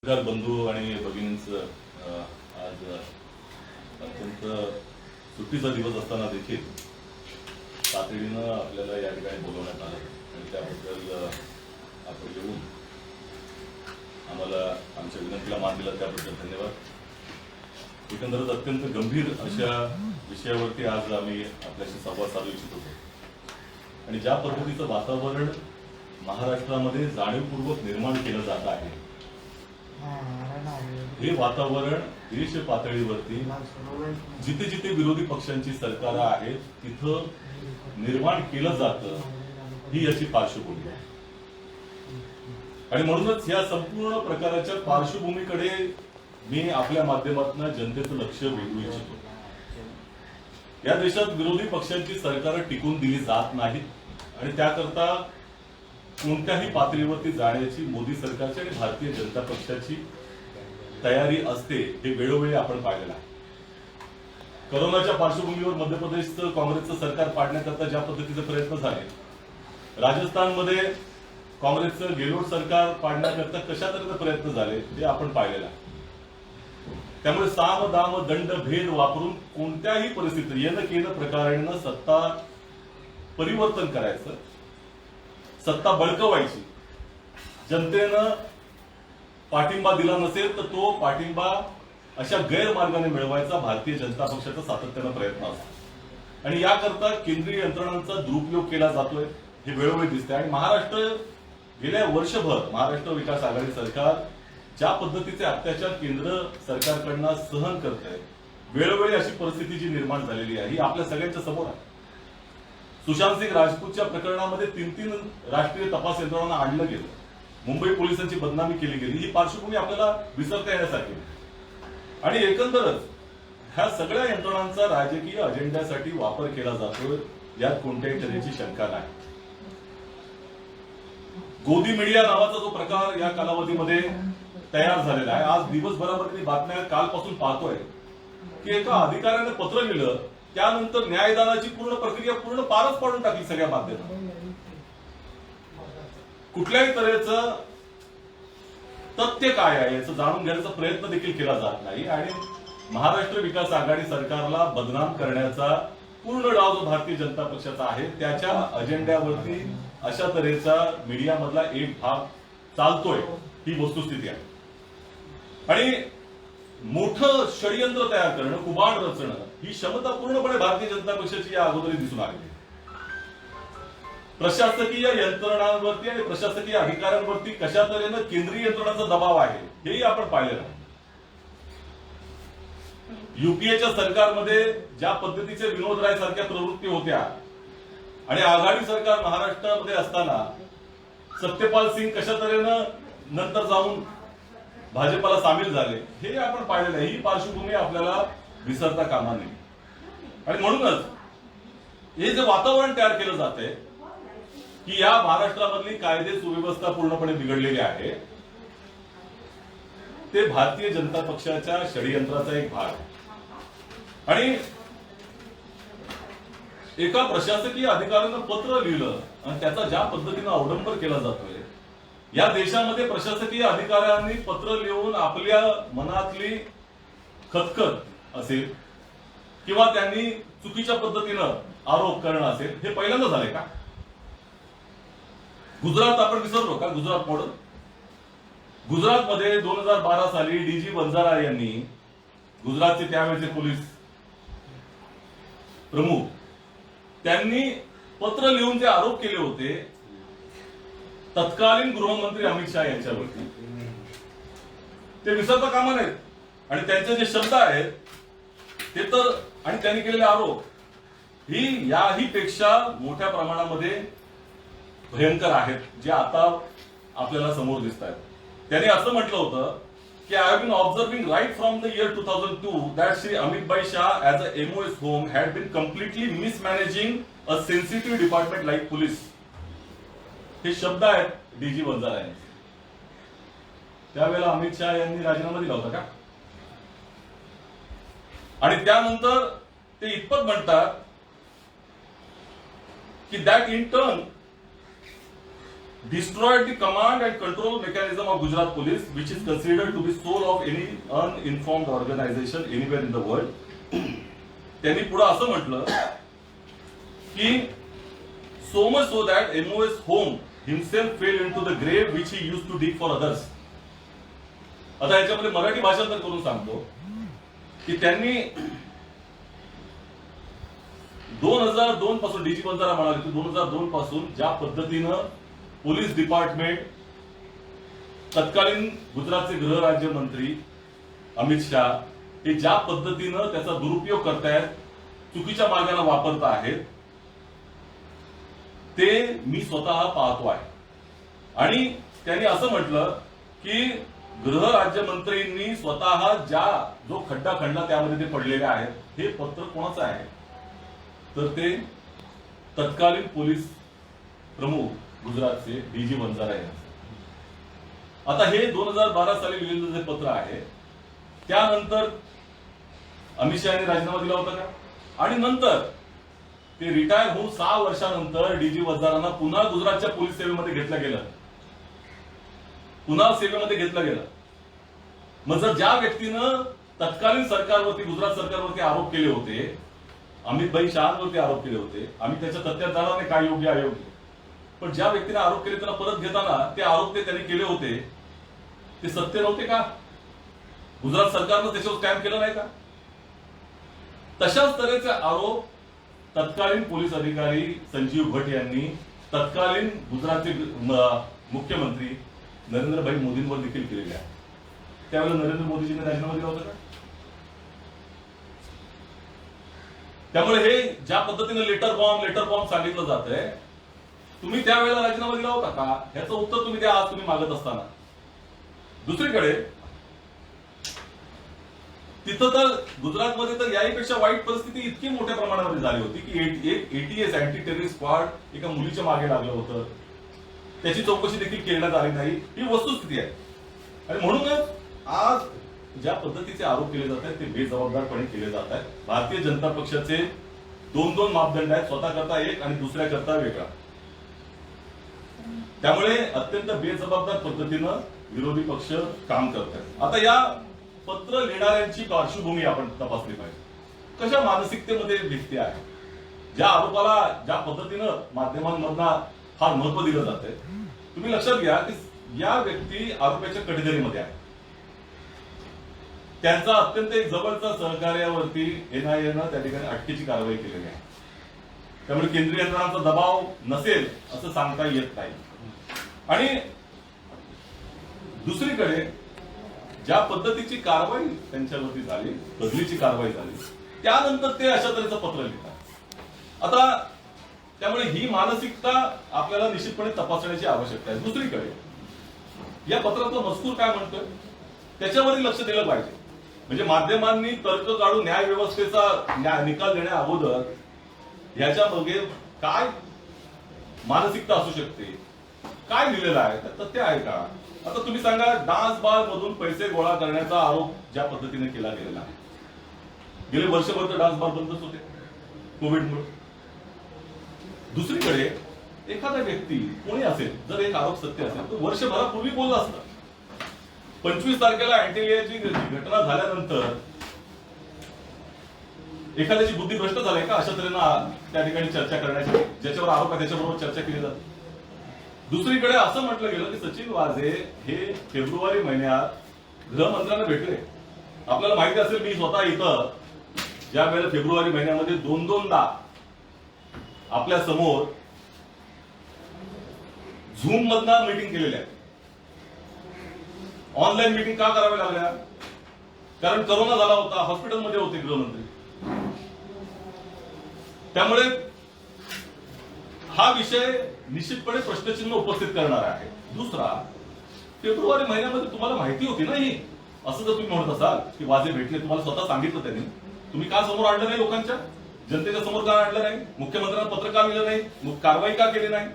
बंधू आणि भगिनींचं आज अत्यंत सुट्टीचा दिवस असताना देखील तातडीनं आपल्याला या ठिकाणी बोलवण्यात आलं आणि त्याबद्दल आपण येऊन आम्हाला आमच्या विनंतीला मान दिला त्याबद्दल धन्यवाद। एकंदरच अत्यंत गंभीर अशा विषयावरती आज आम्ही आपल्याशी संवाद साधू इच्छित होतो आणि ज्या पद्धतीचं वातावरण महाराष्ट्रामध्ये जाणीवपूर्वक निर्माण केलं जात आहे हे वातावरण देश पातळीवरती जिथे जिथे विरोधी पक्षांची सरकार आहेत तिथं निर्माण केलं जातं ही याची पार्श्वभूमी आहे आणि म्हणूनच या संपूर्ण प्रकाराच्या पार्श्वभूमीकडे मी आपल्या माध्यमातून जनतेचं लक्ष वेधू इच्छितो। या देशात विरोधी पक्षांची सरकार टिकून दिली जात नाहीत आणि त्याकरता कोणत्याही पातळीवरती जाण्याची मोदी सरकारची आणि भारतीय जनता पक्षाची तयारी असते हे वेळोवेळी आपण पाहिलेलं आहे। कोरोनाच्या पार्श्वभूमीवर मध्य प्रदेशचं काँग्रेसचं सरकार पाडण्याकरता ज्या पद्धतीचे प्रयत्न झाले, राजस्थानमध्ये काँग्रेसचं गेलोट सरकार पाडण्याकरता कशा तऱ्हेचे प्रयत्न झाले ते आपण पाहिलेलं आहे। त्यामुळे साम दाम दंड भेद वापरून कोणत्याही परिस्थितीत येणं केलं प्रकारानं सत्ता परिवर्तन करायचं, सत्ता बळकवायची, जनतेनं पाठिंबा दिला नसेल तर तो पाठिंबा अशा गैरमार्गाने मिळवायचा भारतीय जनता पक्षाचा सातत्यानं प्रयत्न असतो आणि याकरता केंद्रीय यंत्रणांचा दुरुपयोग केला जातोय हे वेळोवेळी दिसतंय। आणि महाराष्ट्र गेल्या वर्षभर महाराष्ट्र विकास आघाडी सरकार ज्या पद्धतीचे अत्याचार केंद्र सरकारकडनं सहन करत आहे, वेळोवेळी अशी परिस्थिती जी निर्माण झालेली आहे ही आपल्या सगळ्यांच्या समोर आहे। सुशांत सिंग राजपूतच्या प्रकरणामध्ये 3 राष्ट्रीय तपास यंत्रणांना आणलं गेलं, मुंबई पोलिसांची बदनामी केली गेली, ही पार्श्वभूमी आपल्याला विसरता येण्यासाठी आणि एकंदरच ह्या सगळ्या यंत्रणांचा राजकीय अजेंड्यासाठी वापर केला जातोय यात कोणत्याही तऱ्हेची शंका नाही। गोदी मीडिया नावाचा जो प्रकार या कालावधीमध्ये तयार झालेला आहे, आज दिवसभरामध्ये बातम्या कालपासून पाहतोय की एका अधिकाऱ्याने पत्र लिहिलं, त्यानंतर न्यायदानाची पूर्ण प्रक्रिया पूर्ण पारच पाडून टाकली सगळ्या माध्यमात। कुठल्याही तऱ्हेचं तथ्य काय आहे याचं जाणून घेण्याचा प्रयत्न देखील केला जात नाही आणि महाराष्ट्र विकास आघाडी सरकारला बदनाम करण्याचा पूर्ण डाव जो भारतीय जनता पक्षाचा आहे त्याच्या अजेंड्यावरती अशा तऱ्हेचा मीडियामधला एक भाग चालतोय ही वस्तुस्थिती आहे आणि मोठं षडयंत्र तयार करणं, कुबाड रचणं ही क्षमता पूर्णपणे भारतीय जनता पक्षाची या अगोदरी दिसून आली। प्रशासकीय यंत्रणांवरती आणि प्रशासकीय अधिकाऱ्यांवरती कशा तऱ्हेनं केंद्रीय यंत्रणांचा दबाव आहे हेही आपण पाहिलेलं आहे। युपीएच्या सरकारमध्ये ज्या पद्धतीचे विनोद राय सारख्या प्रवृत्ती होत्या आणि आघाडी सरकार महाराष्ट्रामध्ये असताना सत्यपाल सिंग कशा तऱ्हेनं नंतर जाऊन भाजपाला सामील झाले हे आपण पाहिलेलं आहे। ही पार्श्वभूमी आपल्याला विसरता कामा नये आणि म्हणूनच हे जे वातावरण तयार केलं जात आहे की या महाराष्ट्रामधली कायदे सुव्यवस्था पूर्णपणे बिघडलेली आहे, ते भारतीय जनता पक्षाच्या षडयंत्राचा एक भाग आहे आणि एका प्रशासकीय अधिकाऱ्यानं पत्र लिहिलं आणि त्याचा ज्या पद्धतीनं अवडंबर केला जातोय, या देशामध्ये प्रशासकीय अधिकाऱ्यांनी पत्र लिहून आपल्या मनातली खतखत असेल किंवा त्यांनी चुकीच्या पद्धतीनं आरोप करणं असेल हे पहिल्यांदा झाले का? गुजरात आपण विसरलो का? गुजरात मॉडेल गुजरातमध्ये 2012 साली डीजी वंजारा यांनी, गुजरातचे त्यावेळेचे पोलीस प्रमुख, त्यांनी पत्र लिहून जे आरोप केले होते तत्कालीन गृहमंत्री अमित शाह यांच्यावरती, ते विसरता कामा नयेत आणि त्यांचे जे शब्द आहेत ते तर आणि त्यांनी केलेले आरोप ही याही पेक्षा मोठ्या प्रमाणामध्ये भयंकर आहेत जे आता आपल्याला समोर दिसत आहेत। त्यांनी असं म्हटलं होतं की I have been observing right from the year 2002 that Shri Amitbhai Shah as a MOS home had been completely mismanaging a sensitive department like police. हे शब्द आहेत डीजी वंजारा यांचे। त्यावेळेला अमित शाह यांनी राजीनामा दिला होता का? आणि त्यानंतर ते इतपत म्हणतात की that in turn destroyed the command and control mechanism of Gujarat Police, which is considered to be soul of any uninformed organization anywhere in the world. त्यांनी पुढे असं म्हटलं की so much so that MOS Home himself fell into the grave which he used to dig for others. आता याच्यामध्ये मराठी भाषांतर करून सांगतो की त्यांनी 2002 पासून डीजी बंजारा म्हणाले की 2002 पासून ज्या पद्धतीनं पोलीस डिपार्टमेंट तत्कालीन गुजरातचे गृहराज्यमंत्री अमित शाह हे ज्या पद्धतीनं त्याचा दुरुपयोग करतायत, चुकीच्या मार्गाने वापरत आहेत, ते मी स्वतः पाहतो आहे. आणि त्यांनी असं म्हटलं की गृहराज्यमंत्रींनी स्वतः जो खड्डा खणला त्यामध्ये ते पडलेले आहेत. हे पत्र कोणाचं आहे तर ते तत्कालीन पोलीस प्रमुख गुजरातचे डीजी बंजारा यांचे. आता हे 2012 साली लिहिलेलं जे पत्र आहे त्यानंतर अमित शहा यांनी राजीनामा दिला होता का? आणि नंतर ते रिटायर होऊन 6 वर्षानंतर डीजी बंजारांना पुन्हा गुजरातच्या पोलीस सेवेमध्ये घेतलं गेलं. पुन्हा सेवेमध्ये घेतलं गेलं. मग जर ज्या व्यक्तीनं तत्कालीन सरकारवरती, गुजरात सरकारवरती आरोप केले होते, अमित भाई शहांवरती आरोप केले होते, आम्ही त्याच्या तथ्यात जाणार नाही काय योग्य अयोग्य, पण ज्या व्यक्तीने आरोप केले त्याला परत घेताना ते आरोप ते त्यांनी केले होते ते सत्य नव्हते का? गुजरात सरकारनं त्याच्यावर स्टॅम्प केलं नाही का? तशाच तऱ्हेचे आरोप तत्कालीन पोलीस अधिकारी संजीव भट्ट यांनी तत्कालीन गुजरातचे मुख्यमंत्री नरेंद्र भाई मोदींवर देखील केलेले आहेत. त्यावेळेला नरेंद्र मोदीजींनी राजीनामा दिला होता का? त्यामुळे हे ज्या पद्धतीने लेटर बॉम्ब सांगितलं जात आहे, तुम्ही त्यावेळेला राजीनामा दिला होता का? ह्याचं उत्तर तुम्ही द्या आज तुम्ही मागत असताना. दुसरीकडे तिथं तर गुजरातमध्ये तर याहीपेक्षा वाईट परिस्थिती इतकी मोठ्या प्रमाणामध्ये झाली होती की एक एटीएस अँटी टेररिस्ट स्क्वॉड एका मुलीच्या मागे लागलं होतं. त्याची चौकशी देखील करण्यात आली नाही. ही वस्तुस्थिती आहे. आणि म्हणूनच आज ज्या पद्धतीचे आरोप केले जात आहेत ते बेजबाबदारपणे केले जात आहेत. भारतीय जनता पक्षाचे 2 मापदंड आहेत, स्वतः करता एक आणि दुसऱ्या करता वेगळा. त्यामुळे अत्यंत बेजबाबदार पद्धतीनं विरोधी पक्ष काम करतात. आता या पत्र लिहिणाऱ्यांची पार्श्वभूमी आपण तपासली पाहिजे. कशा मानसिकतेमध्ये व्यक्ती आहे, ज्या आरोपाला ज्या पद्धतीनं माध्यमांमधनं फार महत्व दिलं जातंय. तुम्ही लक्षात घ्या की या व्यक्ती आरोपाच्या कटघरेमध्ये आहे. त्यांचा अत्यंत एक जवळचा सहकार्यावरती एनआयएनं त्या ठिकाणी अटकेची कारवाई केलेली आहे. त्यामुळे केंद्रीय यंत्रणांचा दबाव नसेल असं सांगता येत नाही. आणि दुसरीकडे ज्या पद्धतीची कारवाई त्यांच्यावरती झाली, बदलीची कारवाई झाली, त्यानंतर ते अशा तऱ्हेचं पत्र लिहितात. आता त्यामुळे ही मानसिकता आपल्याला निश्चितपणे तपासण्याची आवश्यकता आहे. दुसरीकडे या पत्रातला मजकूर काय म्हणतोय त्याच्यावरही लक्ष दिलं पाहिजे. म्हणजे माध्यमांनी तर्क काढून न्याय व्यवस्थेचा निकाल देण्या अगोदर ह्याच्या मागे काय मानसिकता असू शकते, काय लिहिलेलं आहे, तथ्य आहे का? आता तुम्ही सांगा, डान्स बार मधून पैसे गोळा करण्याचा आरोप ज्या पद्धतीने केला गेलेला आहे, गेले वर्षभर तर डान्स बार बंदच होते कोविडमुळे. दुसरीकडे एखादा व्यक्ती कोणी असेल, जर एक आरोप सत्य असेल तर वर्षभरापूर्वी बोलला असतं. 25 तारखेला अँटिलियाची घटना झाल्यानंतर एखाद्याची बुद्धी भ्रष्ट झाली का अशा तऱ्हेनं त्या ठिकाणी चर्चा करण्याची, ज्याच्यावर आरोप आहे त्याच्याबरोबर चर्चा केली जाते. दुसरीकडे असं म्हटलं गेलं की सचिन वाझे हे फेब्रुवारी महिन्यात गृहमंत्र्यांना भेटले. आपल्याला माहिती असेल, मी स्वतः इथं ज्या वेळेला फेब्रुवारी महिन्यामध्ये 2-2दा आपल्या समोर झूम मधनं मीटिंग केलेल्या आहे. ऑनलाईन मीटिंग का कराव्या लागल्या? कारण करोना झाला होता, हॉस्पिटलमध्ये होते गृहमंत्री. त्यामुळे हा विषय निश्चितपणे प्रश्नचिन्ह उपस्थित करणार आहे. दुसरा, फेब्रुवारी महिन्यामध्ये तुम्हाला माहिती होती ना ही, असं जर तुम्ही म्हणत असाल की वाझे भेटले, तुम्हाला स्वतः सांगितलं त्यांनी, तुम्ही का समोर आणलं नाही? लोकांच्या जनतेच्या समोर का आणलं नाही? मुख्यमंत्र्यांना पत्र का लिहिलं नाही? कारवाई का केली नाही?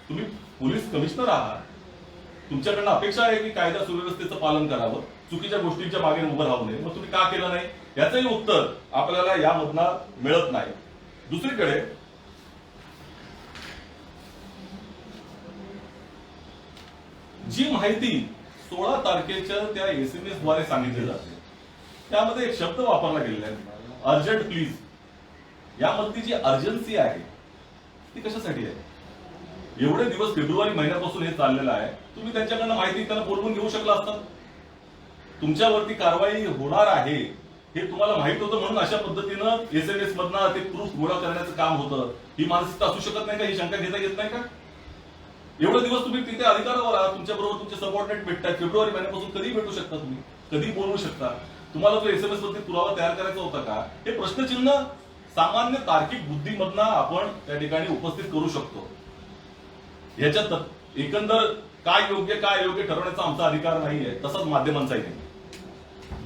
तुम्ही पोलीस कमिशनर आहात, तुमच्याकडनं अपेक्षा आहे की कायदा सुव्यवस्थेचं पालन करावं, चुकीच्या गोष्टींच्या मागे उभं राहू नये. मग तुम्ही का केलं नाही याचंही उत्तर आपल्याला यामधनं मिळत नाही. दुसरीकडे जी माहिती 16 तारखेच्या त्या SMS द्वारे सांगितली जाते त्यामध्ये एक शब्द वापरला गेलेला आहे, अर्जंट प्लीज. यामधली जी अर्जन्सी आहे ती कशासाठी आहे? एवढे दिवस फेब्रुवारी महिन्यापासून हे चाललेलं आहे, तुम्ही त्यांच्याकडनं माहिती त्यांना बोलवून घेऊ शकला असतात. तुमच्यावरती कारवाई होणार आहे हे तुम्हाला माहित होतं म्हणून अशा पद्धतीनं SMS मधनं ते प्रूफ गोळा करण्याचं काम होतं. ही मानसिकता असू शकत नाही का? ही शंका घेता येत नाही का? एवढे दिवस तुम्ही तिथे अधिकारावर आहात, तुमच्या बरोबर तुमचे सबऑर्डिनेट भेटतात. फेब्रुवारी महिन्यापासून कधी भेटू शकता, तुम्ही कधी बोलवू शकता. तुम्हाला जो SMS वरती पुरावा तयार करायचा होता का? हे प्रश्नचिन्ह सामान्य तार्किक बुद्धीमधनं आपण त्या ठिकाणी उपस्थित करू शकतो. याच्यात एकंदर काय योग्य काय अयोग्य ठरवण्याचा आमचा अधिकार नाहीये, तसाच माध्यमांचाही नाही.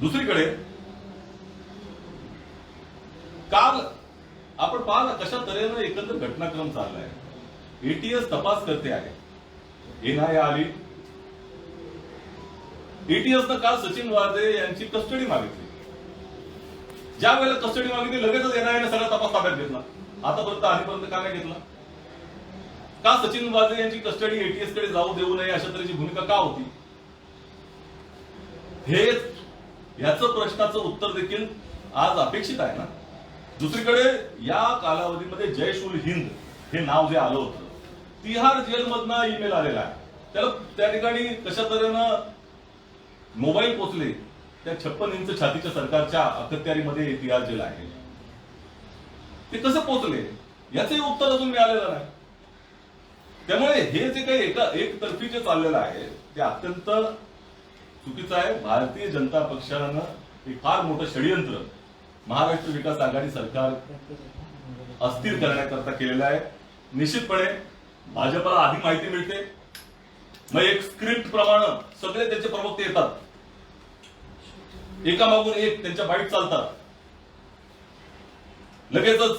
दुसरीकडे काल आपण पाहा कशा तऱ्हेनं एकंदर घटनाक्रम चाललाय. ATS तपास करते आहे, NIA आली. ATS न काल सचिन वाझे यांची कस्टडी मागितली. ज्या वेळेला कस्टडी मागितली लगेचच NIA ने सगळा तपास ताब्यात घेतला. आतापर्यंत आधीपर्यंत का नाही घेतला? का सचिन वाझे यांची कस्टडी ATS कडे जाऊ देऊ नये अशा तऱ्हेची भूमिका का होती? हे याचं प्रश्नाचं उत्तर देखील आज अपेक्षित आहे ना. दुसरीकडे या कालावधीमध्ये जैश उल हिंद हे नाव जे आलं होतं, तिहार जेलमधनं ईमेल आलेला आहे. त्याला त्या ठिकाणी कशा तऱ्हेनं मोबाईल पोचले, त्या 56 इंच छातीच्या सरकारच्या अखत्यारीमध्ये तिहार जेल आहे, ते कसे पोचले याचंही उत्तर अजून मिळालेलं नाही. त्यामुळे हे जे काही एकतर्फी जे चाललेलं आहे ते अत्यंत चुकीचं आहे. भारतीय जनता पक्षानं एक फार मोठं षडयंत्र महाराष्ट्र विकास आघाडी सरकार अस्थिर करण्याकरता केलेलं आहे. निश्चितपणे भाजपला आधी माहिती मिळते, मग एक स्क्रिप्ट प्रमाणे सगळे त्यांचे प्रवक्ते येतात, एकामागून एक त्यांच्या बाईट चालतात. लगेचच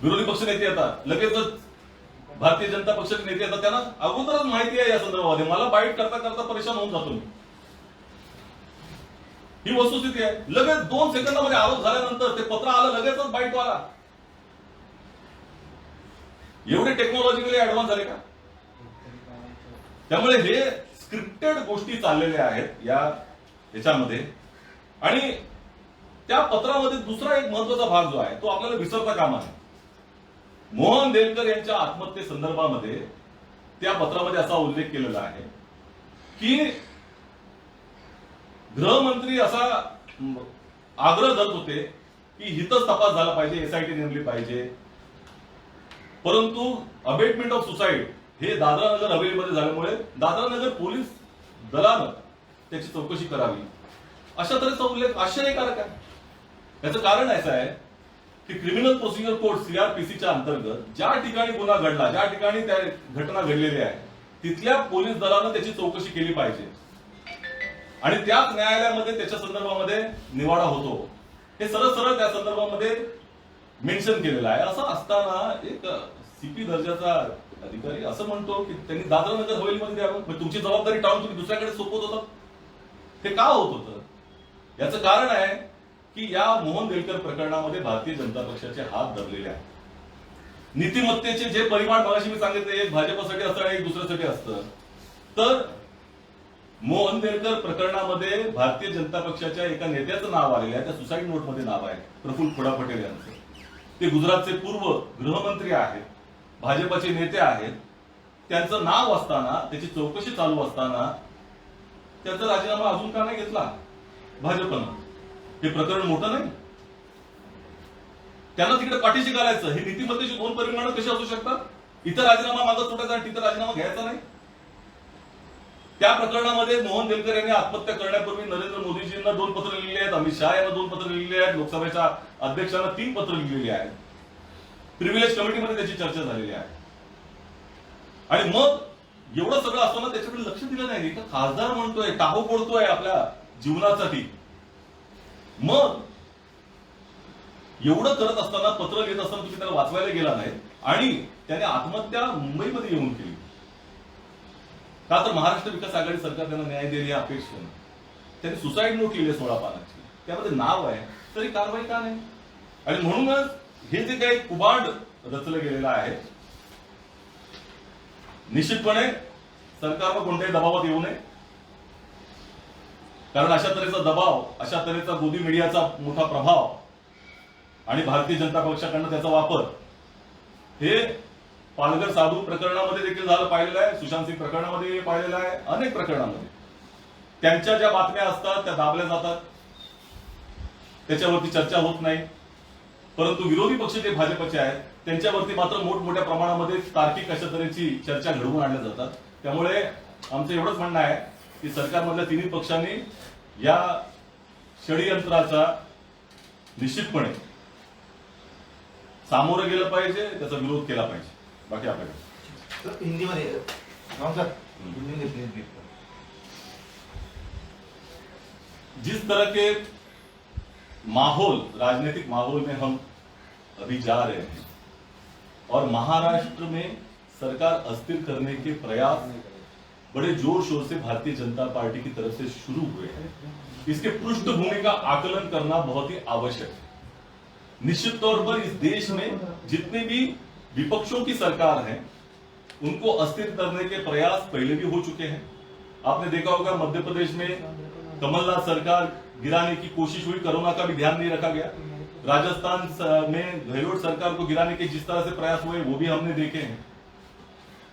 विरोधी पक्ष नेते येतात, लगेचच भारतीय जनता पक्षाचे नेते येतात. त्यांना अगोदरच माहिती आहे या संदर्भामध्ये, मला बाईट करता करता परेशान होऊन जातो मी. ही वस्तुस्थिती आहे. लगेच 2 सेकंदामध्ये आरोप झाल्यानंतर ते पत्र आलं, लगेचच बाईट वाला. एवढे टेक्नॉलॉजिकली ऍडव्हान्स झाले का? त्यामुळे हे स्क्रिप्टेड गोष्टी चाललेल्या आहेत याच्यामध्ये. आणि त्या पत्रामध्ये दुसरा एक महत्वाचा भाग जो आहे तो आपल्याला विसरता कामा नये. मोहन देलकर यांच्या आत्महत्येसंदर्भामध्ये त्या पत्रामध्ये असा उल्लेख केलेला आहे की गृहमंत्री असा आग्रह धरत होते की हितच तपास झाला पाहिजे, SIT नेमली पाहिजे, परंतु अबेटमेंट ऑफ सुसाईड हे दादरा नगर हवेलीमध्ये झाल्यामुळे दादरा नगर पोलीस दलानं त्याची चौकशी करावी अशा तऱ्हेचा उल्लेख आश्चर्यकारक आहे. याचं कारण असं आहे की क्रिमिनल प्रोसिजर कोड CRPCच्या अंतर्गत ज्या ठिकाणी गुन्हा घडला, ज्या ठिकाणी त्या घटना घडलेली आहे, तिथल्या पोलीस दलानं त्याची चौकशी केली पाहिजे आणि त्याच न्यायालयामध्ये त्याच्या संदर्भामध्ये निवाडा होतो. हे सरळ सरळ त्या संदर्भामध्ये मेन्शन केलेलं आहे. असं असताना एक CP दर्जाचा अधिकारी असं म्हणतो की त्यांनी दादरा नगर हवेलीमध्ये द्यावं, तुमची जबाबदारी टाळून तुम्ही दुसऱ्याकडे सोपवत होता. हे का होत होतं? याचं कारण आहे की या मोहन देलकर प्रकरणामध्ये भारतीय जनता पक्षाचे हात धरलेले आहेत. नीतिमत्तेचे जे परिमाण मगाशी मी सांगितले, एक भाजपसाठी असतं आणि एक दुसऱ्यासाठी असतं. तर मोहन देलकर प्रकरणामध्ये भारतीय जनता पक्षाच्या एका नेत्याचं नाव आलेलं आहे, त्या सुसाईड नोटमध्ये नाव आहे प्रफुल्ल खोडा पटेल यांचं. ते गुजरातचे पूर्व गृहमंत्री आहेत, भाजपचे नेते आहेत. त्यांचं नाव असताना, त्याची चौकशी चालू असताना त्याचा राजीनामा अजून का नाही घेतला भाजपनं? हे प्रकरण मोठं नाही? त्यांना तिकडे पाठीशी घालायचं. ही नीतिमत्तेची 2 परिमाण कशी असू शकतात? इथं राजीनामा मागत सुटायचा आणि तिथं राजीनामा घ्यायचा नाही. त्या प्रकरणामध्ये मोहन देलकर यांनी आत्महत्या करण्यापूर्वी नरेंद्र मोदीजींना 2 पत्र लिहिली आहेत, अमित शहा यांना 2 पत्र लिहिली आहेत, लोकसभेच्या अध्यक्षांना 3 पत्र लिहिलेली आहेत. प्रिव्हिलेज कमिटीमध्ये त्याची चर्चा झालेली आहे. आणि मग एवढं सगळं असताना त्याच्याकडे लक्ष दिलं नाही. का खासदार म्हणतोय, टाहो पडतोय आपल्या जीवनासाठी. मग एवढं करत असताना, पत्र लिहित असताना तुम्ही त्याला वाचवायला गेला नाही आणि त्याने आत्महत्या मुंबईमध्ये येऊन केली का? तर महाराष्ट्र विकास आघाडी सरकार त्यांना न्याय देईल या अपेक्षेने त्यांनी सुसाईड नोट लिहिली 16 पानाची, त्यामध्ये नाव आहे, तरी कारवाई का नाही? आणि म्हणूनच हे जे काही कुभांड रचलं गेलेलं आहे, निश्चितपणे सरकारनं कोणत्याही दबावात येऊ नये, कारण अशा तऱ्हेचा दबाव, अशा तऱ्हेचा गोदी मीडियाचा मोठा प्रभाव आणि भारतीय जनता पक्षाकडनं त्याचा वापर हे पालघर साधू प्रकरणामध्ये देखील झालं पाहिलेलं आहे, सुशांत सिंग प्रकरणामध्ये पाहिलेलं आहे, अनेक प्रकरणांमध्ये त्यांच्या ज्या बातम्या असतात त्या दाबल्या जातात, त्याच्यावरती चर्चा होत नाही. परंतु विरोधी पक्ष जे भाजपचे आहेत त्यांच्यावरती मात्र मोठमोठ्या प्रमाणामध्ये तार्किक अशा तऱ्हेची चर्चा घडवून आणल्या जातात. त्यामुळे आमचं एवढंच म्हणणं आहे की सरकारमधल्या तिन्ही पक्षांनी या षडयंत्राचा निश्चितपणे सामोरं गेलं पाहिजे, त्याचा विरोध केला पाहिजे. बाकी आपल्याकडे हिंदीमध्ये जिस तरह के माहौल, राजनीतिक माहौल में हम अभी जा रहे हैं और महाराष्ट्र में सरकार अस्थिर करने के प्रयास बड़े जोर शोर से भारतीय जनता पार्टी की तरफ से शुरू हुए हैं, इसके पृष्ठभूमि का आकलन करना बहुत ही आवश्यक है. निश्चित तौर पर इस देश में जितने भी विपक्षों की सरकार है उनको अस्थिर करने के प्रयास पहले भी हो चुके हैं. आपने देखा होगा मध्य प्रदेश में कमलनाथ सरकार गिराने की कोशिश हुई, कोरोना का भी ध्यान नहीं रखा गया. राजस्थान में गहलोत सरकार को गिराने के जिस तरह से प्रयास हुए वो भी हमने देखे हैं.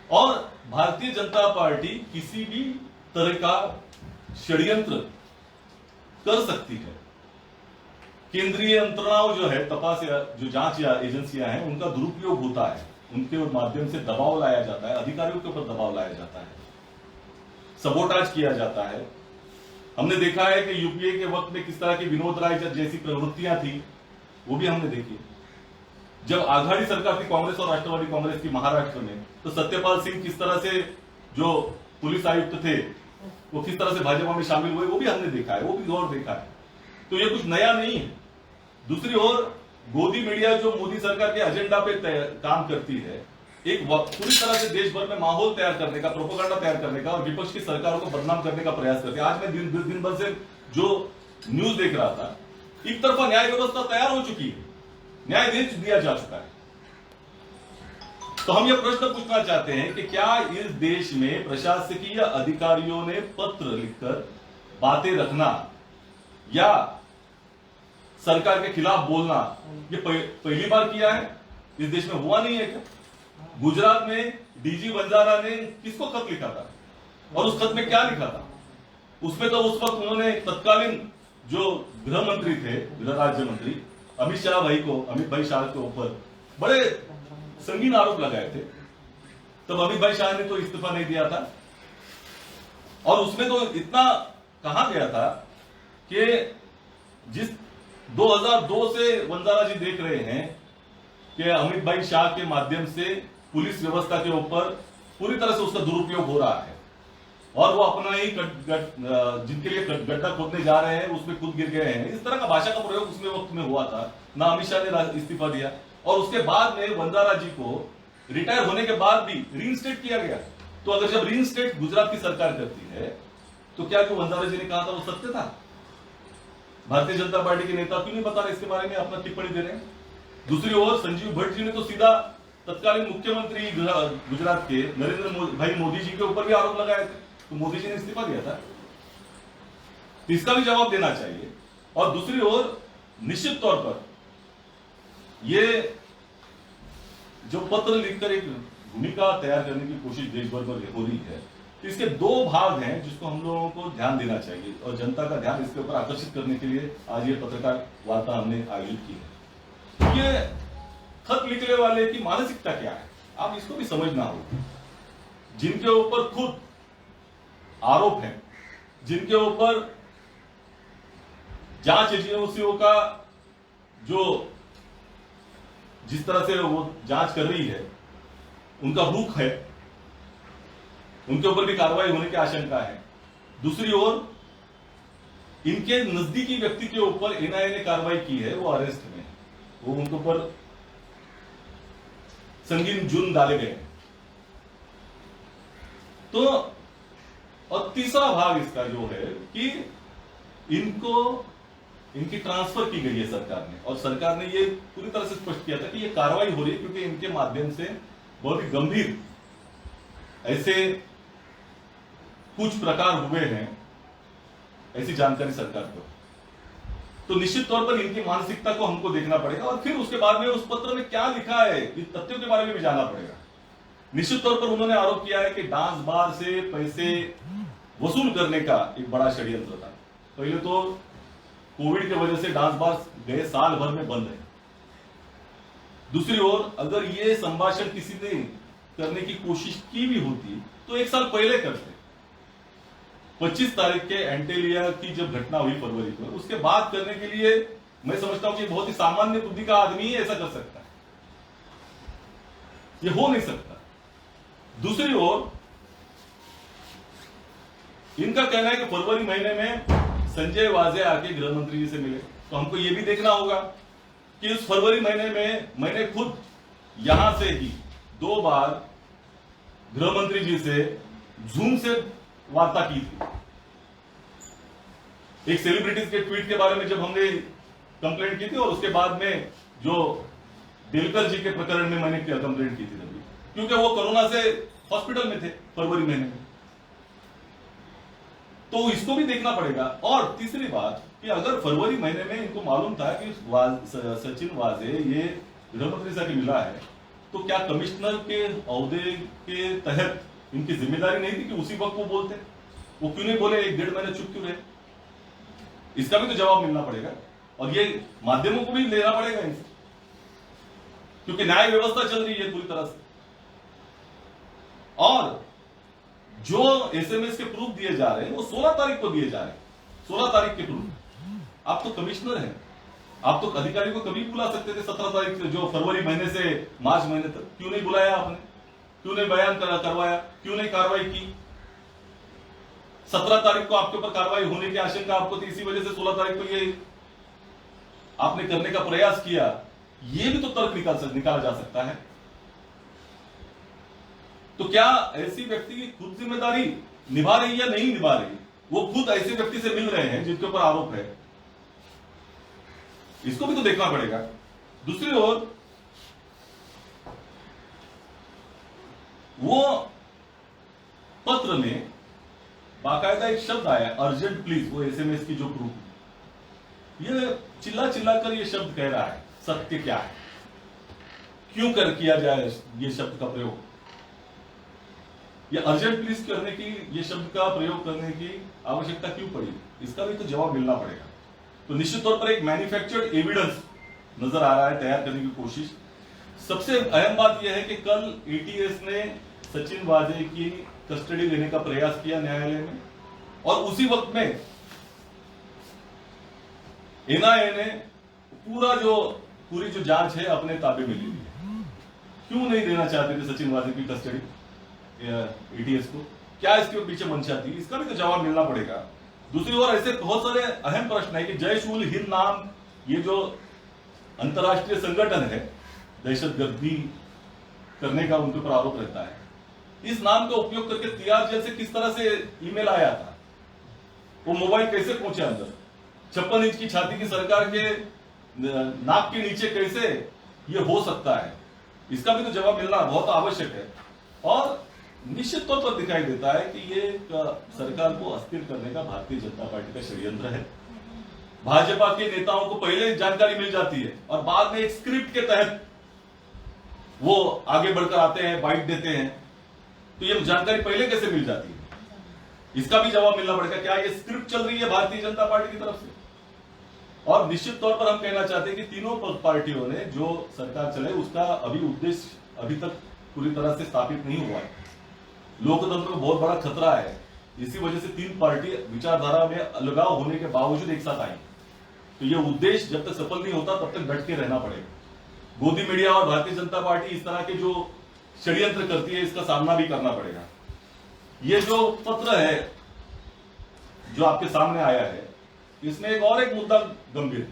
और भारतीय जनता पार्टी किसी भी तरह का षड्यंत्र कर सकती है. केंद्रीय यंत्रणाओं जो है, तपास या जो जांच या एजेंसियां हैं, उनका दुरुपयोग होता है, उनके माध्यम से दबाव लाया जाता है, अधिकारियों के ऊपर दबाव लाया जाता है, सबोटाज किया जाता है. हमने देखा है कि यूपीए के वक्त में किस तरह की विनोद राय जैसी प्रवृत्तियां थी, वो भी हमने देखी. जब आघाड़ी सरकार थी कांग्रेस और राष्ट्रवादी कांग्रेस की महाराष्ट्र में, तो सत्यपाल सिंह किस तरह से जो पुलिस आयुक्त थे वो किस तरह से भाजपा में शामिल हुए, वो भी हमने देखा है, वो भी गौर देखा है. तो ये कुछ नया नहीं है. दूसरी ओर गोदी मीडिया जो मोदी सरकार के एजेंडा पे काम करती है, एक पूरी तरह से देश भर में माहौल तैयार करने का, प्रोपेगेंडा तैयार करने का और विपक्ष की सरकारों को बदनाम करने का प्रयास करती है. आज मैं दिन भर से जो न्यूज देख रहा था, एक तरफा न्याय व्यवस्था तैयार हो चुकी है, न्याय दे दिया जा चुका है. तो हम यह प्रश्न पूछना चाहते हैं कि क्या इस देश में प्रशासकीय अधिकारियों ने पत्र लिखकर बातें रखना या सरकार के खिलाफ बोलना ये पहली बार किया है? इस देश में हुआ नहीं है क्या? गुजरात में डीजी वंजारा ने किसको खत लिखा था और उस खत में क्या लिखा था? उसमें तो उस वक्त उन्होंने तत्कालीन जो गृह मंत्री थे, गृह राज्य मंत्री अमित भाई शाह के ऊपर बड़े संगीन आरोप लगाए थे. तब अमित भाई शाह ने तो इस्तीफा नहीं दिया था और उसमें तो इतना कहा गया था कि जिस 2002 से वंजारा जी देख रहे हैं कि अमित भाई शाह के माध्यम से पुलिस व्यवस्था के ऊपर पूरी तरह से उसका दुरुपयोग हो रहा है और वो अपना ही जिनके लिए गड्ढा खोदने जा रहे हैं उसमें खुद गिर गए हैं. इस तरह का भाषा का प्रयोग उसमें वक्त में हुआ था. ना अमित शाह ने इस्तीफा दिया और उसके बाद में वंजारा जी को रिटायर होने के बाद भी रीइंस्टेट किया गया. तो अगर जब रीइंस्टेट गुजरात की सरकार करती है तो क्या जो वंजारा जी ने कहा था वो सत्य था? भारतीय जनता पार्टी के नेता क्यों नहीं बता रहे इसके बारे में, अपना टिप्पणी दे रहे हैं? दूसरी ओर संजीव भट्ट जी ने तो सीधा तत्कालीन मुख्यमंत्री गुजरात के नरेंद्र भाई मोदी जी के ऊपर भी आरोप लगाए थे, तो मोदी जी ने इस्तीफा दिया था. इसका भी जवाब देना चाहिए. और दूसरी ओर निश्चित तौर पर ये जो पत्र लिखकर एक भूमिका तैयार करने की कोशिश देश भर में हो रही है, इसके दो भाग हैं जिसको हम लोगों को ध्यान देना चाहिए और जनता का ध्यान इसके ऊपर आकर्षित करने के लिए आज ये पत्रकार वार्ता हमने आयोजित की है. ये खत लिखने वाले की मानसिकता क्या है, आप इसको भी समझना होगा. जिनके ऊपर खुद आरोप है, जिनके ऊपर जांच एजेंसियों का जो जिस तरह से वो जांच कर रही है उनका रुख है, उनके ऊपर भी कार्रवाई होने की आशंका है. दूसरी ओर इनके नजदीकी व्यक्ति के ऊपर एनआईए ने कार्रवाई की है, वो अरेस्ट में, वो उनके ऊपर संगीन जुर्म डाले गए. तो और तीसरा भाग इसका जो है कि इनकी ट्रांसफर की गई है सरकार ने, और सरकार ने ये पूरी तरह से स्पष्ट किया था कि ये कार्रवाई हो रही है क्योंकि इनके माध्यम से बहुत ही गंभीर ऐसे कुछ प्रकार हुए हैं, ऐसी जानकारी सरकार को, तो निश्चित तौर पर इनकी मानसिकता को हमको देखना पड़ेगा और फिर उसके बाद में उस पत्र में क्या लिखा है इन तथ्यों के बारे में भी जानना पड़ेगा। निश्चित तौर पर उन्होंने आरोप किया है कि डांस बार से पैसे वसूल करने का एक बड़ा षड्यंत्र था। पहले तो कोविड की वजह से डांस बार गए साल भर में बंद है। दूसरी ओर अगर ये संभाषण किसी ने करने की कोशिश की भी होती तो एक साल पहले करते। 25 तारीख के एंटेलिया की जब घटना हुई फरवरी को, उसके बाद करने के लिए मैं समझता हूं कि बहुत ही सामान्य बुद्धि का आदमी ही ऐसा कर सकता है, ये हो नहीं सकता। दूसरी ओर इनका कहना है कि फरवरी महीने में संजय वाजे आके गृह मंत्री जी से मिले, तो हमको यह भी देखना होगा कि उस फरवरी महीने में मैंने खुद यहां से ही 2 बार गृह मंत्री जी से जूम से वार्ता की थी। एक सेलिब्रिटीज के ट्वीट के बारे में जब हमने कंप्लेंट की थी और उसके बाद में जो दिलकर जी के प्रकरण में मैंने कंप्लेंट की थी तभी, क्योंकि वो कोरोना से हॉस्पिटल में थे फरवरी महीने में, तो इसको भी देखना पड़ेगा। और तीसरी बात कि अगर फरवरी महीने में इनको मालूम था कि सचिन वाजे ये गृह मंत्री से मिला है, तो क्या कमिश्नर के ओहदे के तहत इनकी जिम्मेदारी नहीं थी कि उसी वक्त वो बोलते? वो क्यों नहीं बोले? 1-1.5 महीने चुप क्यों रहे? इसका भी तो जवाब मिलना पड़ेगा और ये माध्यमों को भी लेना पड़ेगा इनसे, क्योंकि न्याय व्यवस्था चल रही है पूरी तरह से। और जो एसएमएस के प्रूफ दिए जा रहे हैं वो 16 तारीख को दिए जा रहे हैं, 16 तारीख के प्रूफ। आप तो कमिश्नर हैं, आप तो अधिकारी को कभी बुला सकते थे 17 तारीख से, जो फरवरी महीने से मार्च महीने तक क्यों नहीं बुलाया आपने? क्यों नहीं बयान करवाया? क्यों नहीं कार्रवाई की? 17 तारीख को आपके ऊपर कार्रवाई होने की आशंका आपको थी, इसी वजह से 16 तारीख को ये आपने करने का प्रयास किया। ये भी तो तर्क निकाला जा सकता है। तो क्या ऐसी व्यक्ति की खुद जिम्मेदारी निभा रही या नहीं निभा रही? वो खुद ऐसे व्यक्ति से मिल रहे हैं जिनके ऊपर आरोप है, इसको भी तो देखना पड़ेगा। दूसरी ओर वो पत्र में बाकायदा एक शब्द आया अर्जेंट प्लीज, वो एसएमएस की जो प्रूफ, ये चिल्ला चिल्लाकर ये शब्द कह रहा है सत्य क्या है, क्यों किया जाए ये शब्द का प्रयोग, ये अर्जेंट प्लीज करने की, ये शब्द का प्रयोग करने की आवश्यकता क्यों पड़ी? इसका भी तो जवाब मिलना पड़ेगा। तो निश्चित तौर पर एक मैन्युफैक्चर्ड एविडेंस नजर आ रहा है तैयार करने की कोशिश। सबसे अहम बात यह है कि कल एटीएस ने सचिन वाजे की कस्टडी लेने का प्रयास किया न्यायालय में, और उसी वक्त में एनआईए ने पूरी जो जांच है अपने ताबे में ले ली। क्यों नहीं देना चाहते थे सचिन वाजे की कस्टडी एटीएस को? क्या इसके पीछे मंशा थी? इसका भी तो जवाब मिलना पड़ेगा। दूसरी ओर ऐसे बहुत सारे अहम प्रश्न है कि जैश उल हिंद नाम, ये जो अंतरराष्ट्रीय संगठन है, दहशतगर्दी करने का उनके ऊपर आरोप रहता है, इस नाम का उपयोग करके तिहाड़ जेल से किस तरह से ईमेल आया था, वो मोबाइल कैसे पहुंचे अंदर, 56 इंच की छाती की सरकार के नाक के नीचे कैसे ये हो सकता है? इसका भी तो जवाब मिलना बहुत आवश्यक है। और निश्चित तौर पर दिखाई देता है कि ये सरकार को अस्थिर करने का भारतीय जनता पार्टी का षड्यंत्र है। भाजपा के नेताओं को पहले जानकारी मिल जाती है और बाद में एक स्क्रिप्ट के तहत वो आगे बढ़कर आते हैं, बाइट देते हैं। तो ये जानकारी पहले कैसे मिल जाती है? इसका भी जवाब मिलना पड़ेगा। क्या ये स्क्रिप्ट चल रही है भारतीय जनता पार्टी की तरफ से? और निश्चित तौर पर हम कहना चाहते हैं कि तीनों पार्टियों ने जो सरकार चलाई उसका अभी उद्देश्य अभी तक पूरी तरह से स्थापित नहीं हुआ है। लोकतंत्र को बहुत बड़ा खतरा है। इसी वजह से 3 पार्टी विचारधारा में अलगाव होने के बावजूद एक साथ आई। तो ये उद्देश्य जब तक सफल नहीं होता तब तक डट के रहना पड़ेगा। गोदी मीडिया और भारतीय जनता पार्टी इस तरह के जो षड्यंत्र करती है, इसका सामना भी करना पड़ेगा। ये जो पत्र है जो आपके सामने आया है, इसमें एक मुद्दा गंभीर है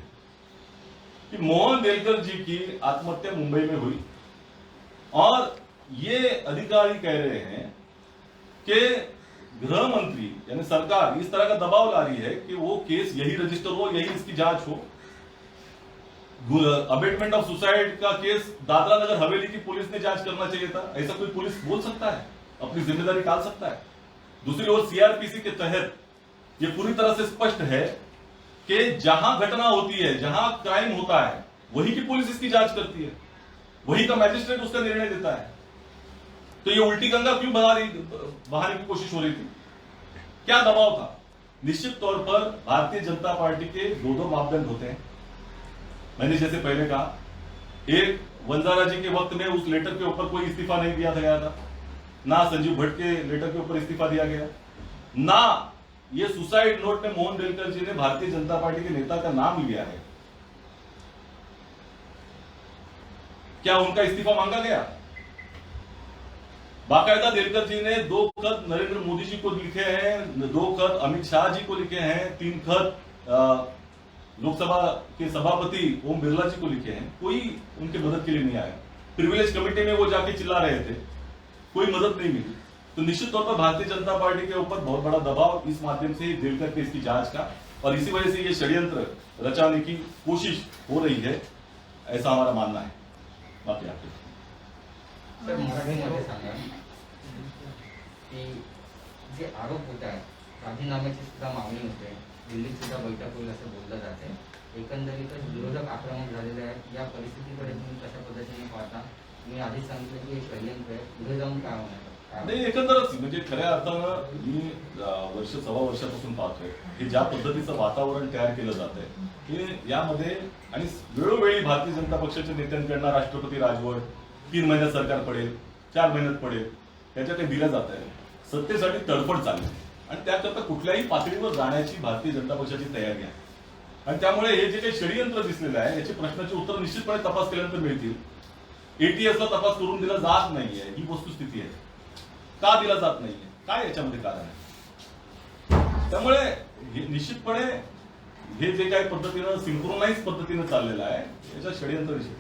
कि मोहन देलकर जी की आत्महत्या मुंबई में हुई और ये अधिकारी कह रहे हैं कि गृह मंत्री यानी सरकार इस तरह का दबाव ला रही है कि वो केस यही रजिस्टर हो, यही इसकी जांच हो। अबेटमेंट ऑफ सुसाइड का केस दादरा नगर हवेली की पुलिस ने जांच करना चाहिए था। ऐसा कोई पुलिस बोल सकता है? अपनी जिम्मेदारी टाल सकता है? दूसरी ओर सीआरपीसी के तहत ये पूरी तरह से स्पष्ट है कि जहां घटना होती है, जहां क्राइम होता है, वही की पुलिस इसकी जांच करती है, वही का मैजिस्ट्रेट उसका निर्णय देता है। तो ये उल्टी गंगा क्यों बहाने की कोशिश हो रही थी? क्या दबाव था? निश्चित तौर पर भारतीय जनता पार्टी के दो मापदंड होते हैं। मैंने जैसे पहले कहा, एक, वंजारा जी के वक्त में उस लेटर के ऊपर कोई इस्तीफा नहीं दिया गया था, ना संजीव भट्ट के लेटर के ऊपर इस्तीफा दिया गया, ना ये सुसाइड नोट में मोहन डेलकर जी ने भारतीय जनता पार्टी के नेता का नाम लिया है। क्या उनका इस्तीफा मांगा गया? बाकायदा डेलकर जी ने 2 खत नरेंद्र मोदी जी को लिखे हैं, 2 खत अमित शाह जी को लिखे हैं, 3 खत लोकसभा के सभापति ओम बिरला जी को लिखे हैं। कोई उनके मदद के लिए नहीं आया। प्रिविलेज कमेटी में वो जाके चिल्ला रहे थे, कोई मदद नहीं मिली। तो निश्चित तौर पर भारतीय जनता पार्टी के ऊपर बहुत बड़ा दबाव इस माध्यम से डेलकर के इसकी जांच का, और इसी वजह से ये षड्यंत्र रचाने की कोशिश हो रही है, ऐसा हमारा मानना है। बाकी आपके सर, मराठीमध्ये सांगा की जे आरोप होत आहेत, राजीनाम्याची सुद्धा मागणी होते, दिल्लीत सुद्धा बैठक होईल असं बोललं जाते, एकंदरीतच विरोधक आक्रमक झालेले आहेत। या परिस्थितीकडे तुम्ही कशा पद्धतीने पाहता? मी आधीच सांगितलं की हे षडयंत्र आहे, पुढे जाऊन काय होणार? नाही, एकंदरच म्हणजे खऱ्या अर्थानं मी वर्ष सव्वा वर्षापासून पाहतोय की ज्या पद्धतीचं वातावरण तयार केलं जात आहे, की यामध्ये आणि वेळोवेळी भारतीय जनता पक्षाच्या नेत्यांकडनं राष्ट्रपती राजवट 3 महिन्यात सरकार पडेल, 4 महिन्यात पडेल, त्याच्या ते दिल्या जात आहे। सत्तेसाठी तडफड चालली आणि त्याकरता कुठल्याही पातळीवर जाण्याची भारतीय जनता पक्षाची तयारी आहे। आणि त्यामुळे हे जे काही षडयंत्र दिसलेलं आहे, याचे प्रश्नाचे उत्तर निश्चितपणे तपास केल्यानंतर मिळतील। एटीएसला तपास करून दिला जात नाहीये, ही वस्तुस्थिती आहे। का दिला जात नाहीये? काय याच्यामध्ये कारण आहे? त्यामुळे निश्चितपणे हे जे काही पद्धतीनं सिंक्रोनाइज पद्धतीनं चाललेलं आहे, याच्या षडयंत्र निश्चित।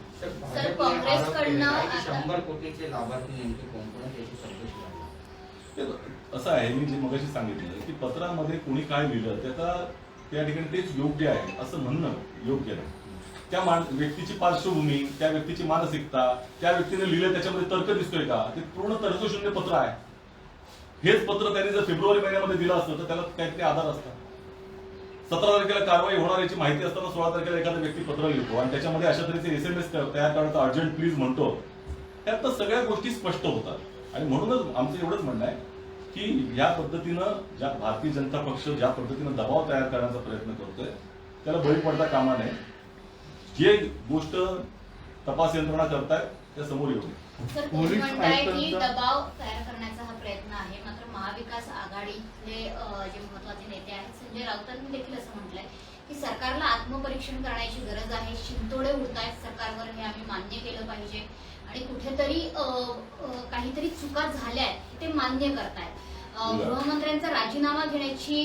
सर, काँग्रेसकडनं 100 कोटीचे लाभार्थी नेमके कोण कोण आहेत याची चौकशी झाली? असं आहे, मी जे मगाशी सांगितलं की पत्रामध्ये कोणी काय लिहिलं त्याचा त्या ठिकाणी तेच योग्य आहे असं म्हणणं योग्य नाही। त्या व्यक्तीची पार्श्वभूमी, त्या व्यक्तीची मानसिकता, त्या व्यक्तीने लिहिलं त्याच्यामध्ये तर्क दिसतोय का? ते पूर्ण तर्कशून्य पत्र आहे। हेच पत्र त्यांनी जर फेब्रुवारी महिन्यामध्ये दिलं असतं तर त्याला काहीतरी आधार असता। 17 तारखेला कारवाई होणार याची माहिती असताना 16 तारखेला एखादा व्यक्ती पत्र लिहितो आणि त्याच्यामध्ये अशा तऱ्हेचे SMS तयार करण्याचा अर्जंट प्लीज म्हणतो, त्यात सगळ्या गोष्टी स्पष्ट होतात। आणि म्हणूनच आमचं एवढंच म्हणणं आहे की या पद्धतीनं ज्या भारतीय जनता पक्ष ज्या पद्धतीनं दबाव तयार करण्याचा प्रयत्न करतोय, त्याला बळी पडता कामा नये। जे गोष्ट तपास यंत्रणा करतायत त्या समोर येऊ नये। सर, तुम्ही म्हणताय की दबाव तयार करण्याचा हा प्रयत्न आहे, मात्र महाविकास आघाडीतले जे महत्त्वाचे नेते आहेत संजय राऊतांनी देखील असं म्हटलंय की सरकारला आत्मपरीक्षण करण्याची गरज आहे। शिंतोडे उडतायत सरकारवर, हे आम्ही मान्य केलं पाहिजे आणि कुठेतरी काहीतरी चुका झाल्या आहेत ते मान्य करतायत। गृहमंत्र्यांचा राजीनामा घेण्याची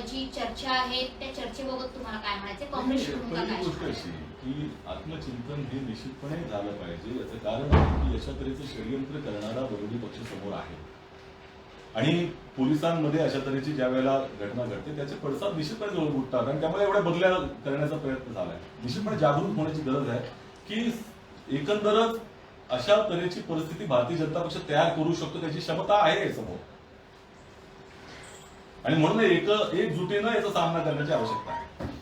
जी चर्चा आहे त्या चर्चेबाबत तुम्हाला काय म्हणायचं? काँग्रेसची भूमिका काय? गोष्ट अशी की आत्मचिंतन हे निश्चितपणे झालं पाहिजे। याचं कारण आहे की अशा तऱ्हेचं षडयंत्र करणारा विरोधी पक्ष समोर आहे आणि पोलिसांमध्ये अशा तऱ्हेची ज्या वेळेला घटना घडते त्याचे पडसाद निश्चितपणे उठतात आणि त्यामुळे एवढ्या बदल्या करण्याचा प्रयत्न झालाय। निश्चितपणे जागरूक होण्याची गरज आहे की एकंदरच अशा तऱ्हेची परिस्थिती भारतीय जनता पक्ष तयार करू शकतो, त्याची क्षमता आहे समोर आणि म्हणून एकजुटीनं याचा सामना करण्याची आवश्यकता आहे।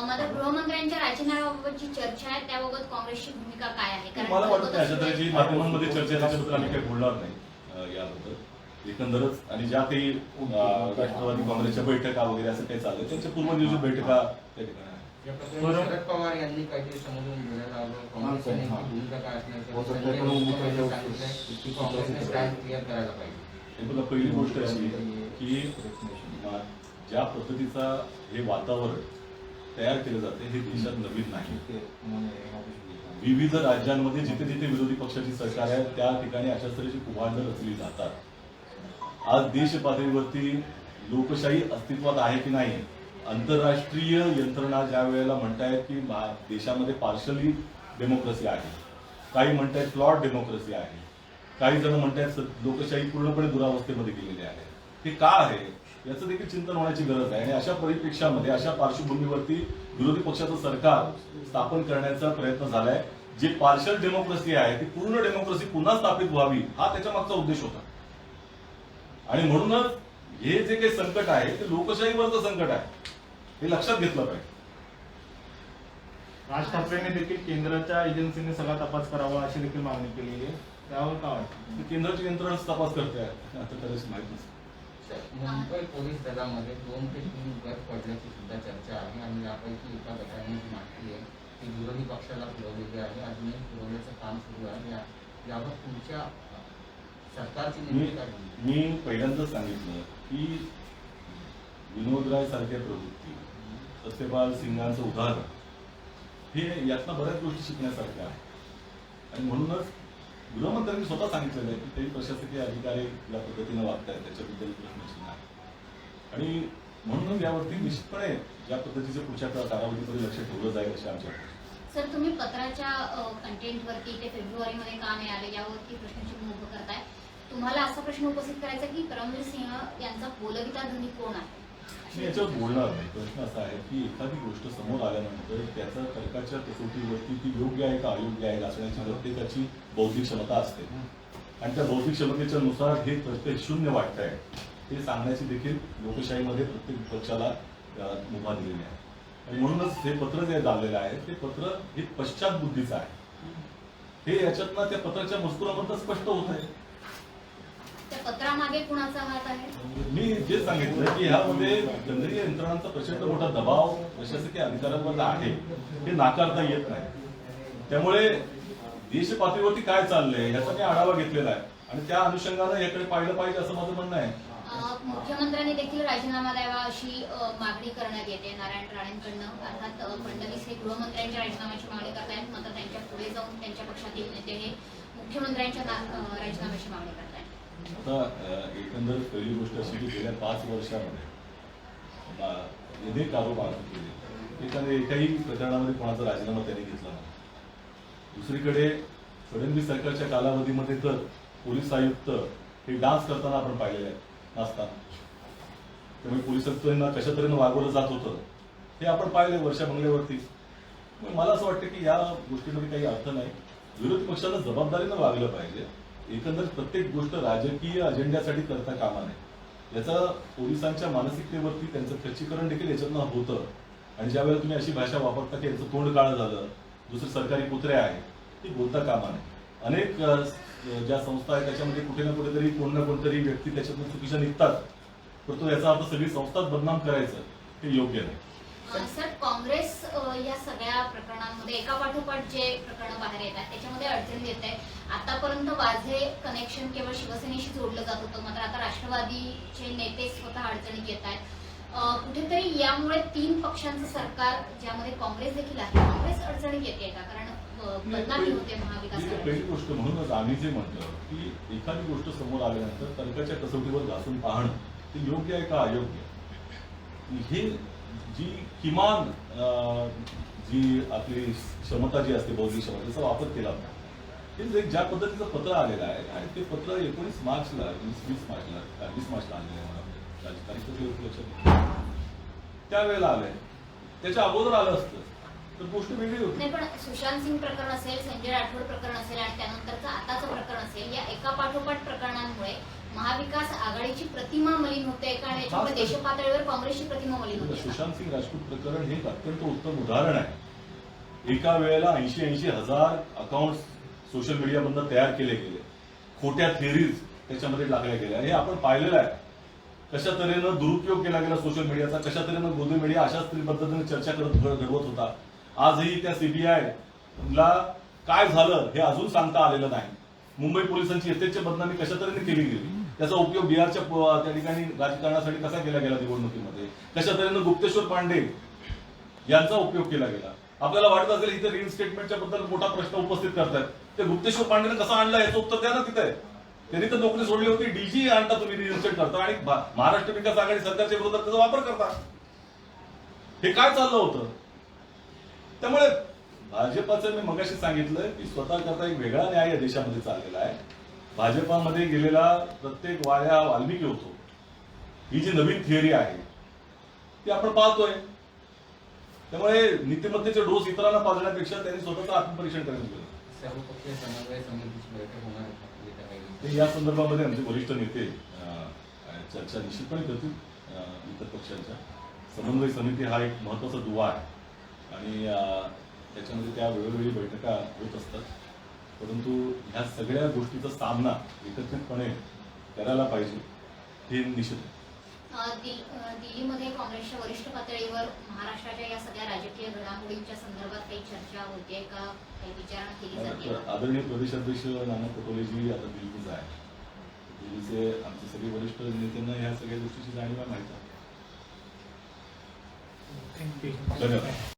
मात्र गृहमंत्र्यांच्या राजीनाम्याबाबतची चर्चा आहे, त्याबाबत काँग्रेसची भूमिका काय आहे? कारण मला वाटत नाही अशा तऱ्हेची माध्यमांमध्ये चर्चा त्याच्याबद्दल आम्ही काही बोलणार नाही याबद्दल एकंदरच। आणि ज्या काही राष्ट्रवादी काँग्रेसच्या बैठका वगैरे असं काही चाललंय त्यांच्या पूर्वनियोजित बैठका त्या ठिकाणी आहे। शरद पवार यांनी काहीतरी समजून बोलायला हवं, काँग्रेसने भूमिका काय असणार काँग्रेसने स्टँड क्लिअर करायला पाहिजे। बघा, पहिली गोष्ट अशी की ज्या पद्धतीचा हे वातावरण तयार केलं जाते हे देशात नवीन नाही। विविध राज्यांमध्ये जिथे जिथे विरोधी पक्षाची सरकार आहे त्या ठिकाणी अशा तऱ्हेची कुभांडं रचली जातात। आज देश पातळीवरती लोकशाही अस्तित्वात आहे की नाही, आंतरराष्ट्रीय यंत्रणा ज्या वेळेला म्हणतायत की देशामध्ये पार्शली डेमोक्रेसी आहे, काही म्हणतायत फ्लॉड डेमोक्रेसी आहे, काही जण म्हणतायत लोकशाही पूर्णपणे दुरावस्थेमध्ये गेलेली आहे। हे का आहे याचं देखील चिंतन होण्याची गरज आहे आणि अशा परिप्रेक्षामध्ये अशा पार्श्वभूमीवरती विरोधी पक्षाचं सरकार स्थापन करण्याचा प्रयत्न झालाय। जे पार्शल डेमोक्रेसी आहे ती पूर्ण डेमोक्रेसी पुन्हा स्थापित व्हावी हा त्याच्या मागचा उद्देश होता आणि म्हणूनच हे जे काही संकट आहे ते लोकशाहीवरचं संकट आहे, हे लक्षात घेतलं पाहिजे. राज ठाकरेंनी देखील केंद्राच्या एजन्सीने सगळा तपास करावा अशी देखील मागणी केलेली आहे, त्यावर काय वाटतं? केंद्राची यंत्रणाच तपास करते आहे, आता कदाचित माहित नसेल. मुंबई पोलीस दलामध्ये 2 ते 3 गट पडल्याची सुद्धा चर्चा आहे आणि यापैकी एका गटाने जी माहिती आहे ती विरोधी पक्षाला पुरवलेली आहे, अजूनही पुरवण्याचं काम सुरू आहे. यावर तुमच्या सरकारची नेमकी काय भूमिका? मी पहिल्यांदाच सांगितलं की विनोद राय सारख्या प्रवृत्ती, सत्यपाल सिंगांचं उदाहरण, हे यातनं बऱ्याच गोष्टी शिकण्यासारख्या आहे. आणि म्हणूनच गृहमंत्र्यांनी स्वतः सांगितलेलं आहे की काही प्रशासकीय अधिकारी या पद्धतीनं वागतायत त्याच्याबद्दल प्रश्नचिन्ह आहे. आणि म्हणून यावरती निश्चितपणे ज्या पद्धतीचे पुढच्या कालावधीमध्ये लक्ष ठेवलं जाईल अशी आमच्या अपेक्षा. सर, तुम्ही पत्राच्या कंटेंटवरती ते फेब्रुवारीमध्ये का नाही आले यावरती प्रश्नचिन्ह उभं करताय. तुम्हाला असा प्रश्न उपस्थित करायचा की परमवीर सिंह यांचा बोलविता धनी कोण आहे? मी याच्यावर बोलणार नाही. प्रश्न असा आहे की एखादी गोष्ट समोर आल्यानंतर त्याचा तर्काच्या कसोटीवरती ती योग्य आहे का अयोग्य आहे असण्याची प्रत्येकाची बौद्धिक क्षमता असते आणि त्या बौद्धिक क्षमतेच्या नुसार हे प्रत्येक शून्य वाटत आहे हे सांगण्याची देखील लोकशाहीमध्ये प्रत्येक पक्षाला मुभा दिलेली आहे. आणि म्हणूनच हे पत्र जे झालेलं आहे ते पत्र हे पश्चात बुद्धीचं आहे. हे याच्यातनं त्या पत्राच्या मजकुरामधून स्पष्ट होत आहे. त्या पत्रामागे कुणाचा हात आहे? मी जे सांगितलं की ह्यामध्ये केंद्रीय यंत्रणांचा प्रचंड मोठा दबाव प्रशासकीय अधिकाऱ्यांवर आहे हे नाकारता येत नाही. त्यामुळे देश पातळीवरती काय चाललंय ह्याचा मी आढावा घेतलेला आहे आणि त्या अनुषंगानं याकडे पाहिलं पाहिजे असं माझं म्हणणं आहे. मुख्यमंत्र्यांनी देखील राजीनामा द्यावा अशी मागणी करण्यात येते नारायण राणेंकडनं. अर्थात फडणवीस हे गृहमंत्र्यांच्या राजीनाम्याची मागणी करतायत, मात्र त्यांच्या पुढे जाऊन त्यांच्या पक्षातील नेते हे मुख्यमंत्र्यांच्या राजीनाम्याची मागणी करतायत. आता एकंदर पहिली गोष्ट अशी की गेल्या 5 वर्षामध्ये अनेक आरोप केले, एकाही प्रकरणामध्ये कोणाचा राजीनामा त्यांनी घेतला नाही. दुसरीकडे फडणवीस सरकारच्या कालावधीमध्ये तर पोलीस आयुक्त हे डान्स करताना आपण पाहिलेले आहेत नसताना. त्यामुळे पोलिसांना कशा तऱ्हेनं वागवलं जात होतं हे आपण पाहिले वर्षा बंगल्यावरती. मला असं वाटतं की या गोष्टीमध्ये काही अर्थ नाही. विरोधी पक्षाला जबाबदारीनं वागलं पाहिजे. एकंदर प्रत्येक गोष्ट राजकीय अजेंड्यासाठी करता कामा नये. याचा पोलिसांच्या मानसिकतेवरती त्यांचं खच्चीकरण देखील याच्यातनं होतं. आणि ज्यावेळेला तुम्ही अशी भाषा वापरता की यांचं तोंड काळं झालं, दुसरे सरकारी कुत्रे आहे, ती बोलता कामा नये. अनेक ज्या संस्था आहेत त्याच्यामध्ये कुठे ना कुठेतरी कोण ना कोणतरी व्यक्ती त्याच्यातून चुकीच्या निघतात, परंतु याचा अर्थ सगळी संस्थाच बदनाम करायचं हे योग्य नाही. सर, काँग्रेस या सगळ्या प्रकरणांमध्ये एकापाठोपाठ जे प्रकरण बाहेर येत आहेत त्याच्यामध्ये अडचण येत आहे. आतापर्यंत वाझे कनेक्शन केवळ शिवसेनेशी जोडलं जात होतं, मात्र आता राष्ट्रवादीचे नेते स्वतः अडचणीत येत आहेत. कुठेतरी यामुळे 3 पक्षांचं सरकार ज्यामध्ये काँग्रेस देखील आहे, काँग्रेस अडचणीत येते का? कारण बदनामी होते महाविकास आघाडी. पहिली गोष्ट म्हणूनच आम्ही जे म्हणतो की एखादी गोष्ट समोर आल्यानंतर तर्काच्या कसोटीवर घासून पाहणं ते योग्य आहे का अयोग्य, हे जी किमान जी आपली क्षमता जी असते बौद्धिक क्षमता त्याचा वापर केला होता. हे ज्या पद्धतीचं पत्र आलेलं आहे आणि ते पत्र 19 मार्चला 20 मार्चला आलेलं आहे. मला त्यावेळेला आलंय, त्याच्या अगोदर आलं असतं तर गोष्ट वेगळी होती. नाही, पण सुशांत सिंग प्रकरण असेल, संजय राठोड प्रकरण असेल आणि त्यानंतरचं आताचं प्रकरण असेल, या एकापाठोपाठ प्रकरणांमुळे महाविकास आघाडीची प्रतिमा मलिन होते का? आणि याच्यामुळे देशपातळीवर काँग्रेसची प्रतिमा मलिन होते. सुशांत सिंग राजपूत प्रकरण हे एक अत्यंत उत्तम उदाहरण आहे. एका वेळेला 80 हजार अकाउंट सोशल मीडियामधून तयार केले गेले, खोट्या थेरीज त्याच्यामध्ये टाकल्या गेल्या. हे आपण पाहिलेलं आहे. कशा तऱ्हेनं दुरुपयोग केला गेला सोशल मीडियाचा, कशा तऱ्हेनं गोदी मीडिया अशाच पद्धतीने चर्चा घडवत होता. आजही त्या सीबीआयला काय झालं हे अजून सांगता आलेलं नाही. मुंबई पोलिसांची यथेच्छ बदनामी कशा तऱ्हेने केली गेली, त्याचा उपयोग बिहारच्या त्या ठिकाणी राजकारणासाठी कसा केला गेला निवडणुकीमध्ये, कशा तऱ्हेनं गुप्तेश्वर पांडे यांचा उपयोग केला गेला. आपल्याला वाटत असेल इथे रिइन्स्टेटमेंटच्या बद्दल मोठा प्रश्न उपस्थित करतात, ते गुप्तेश्वर पांडेने कसा आणला याचं उत्तर द्या ना. तिथे त्यांनी तर नोकरी सोडली होती, डीजी आणता तुम्ही रिइन्स्टेट करता आणि महाराष्ट्र विकास आघाडी सरकारच्या विरोधात त्याचा वापर करता. हे काय चाललं होतं? त्यामुळे भाजपाचं मी मगाशी सांगितलं की स्वतः करता एक वेगळा न्याय या देशामध्ये चाललेला आहे. भाजपामध्ये गेलेला प्रत्येक वाड्या वाल्मिकी होतो. ही जी नवीन थिअरी आहे ती आपण पाहतोय. त्यामुळे नीतिमत्तेचे डोस इतरांना पाजण्यापेक्षा त्यांनी स्वतःचं आत्मपरीक्षण करायला गेलं. सर्वपक्षीय समन्वय समितीची बैठक होणार आहे. या संदर्भामध्ये आमचे वरिष्ठ नेते चर्चा निश्चितपणे करतील इतर पक्षांच्या. समन्वय समिती हा एक महत्त्वाचा दुवा आहे आणि त्याच्यामध्ये त्या वेळोवेळी बैठका होत असतात. परंतु ह्या सगळ्या गोष्टीचा सामना एकत्रितपणे करायला पाहिजे हे निश्चित आहे. दिल्लीमध्ये काँग्रेसच्या वरिष्ठ पातळीवर महाराष्ट्राच्या या सगळ्या राजकीय घडामोडींच्या संदर्भात काही चर्चा होते का, काही विचारणा केली जाते? आदरणीय प्रदेशाध्यक्ष नाना पटोलेजी आता दिल्लीतच आहे. दिल्लीचे आमचे सगळे वरिष्ठ नेत्यांना ह्या सगळ्या गोष्टीची जाणीव आहे, माहिती आहे. थँक्यू. धन्यवाद.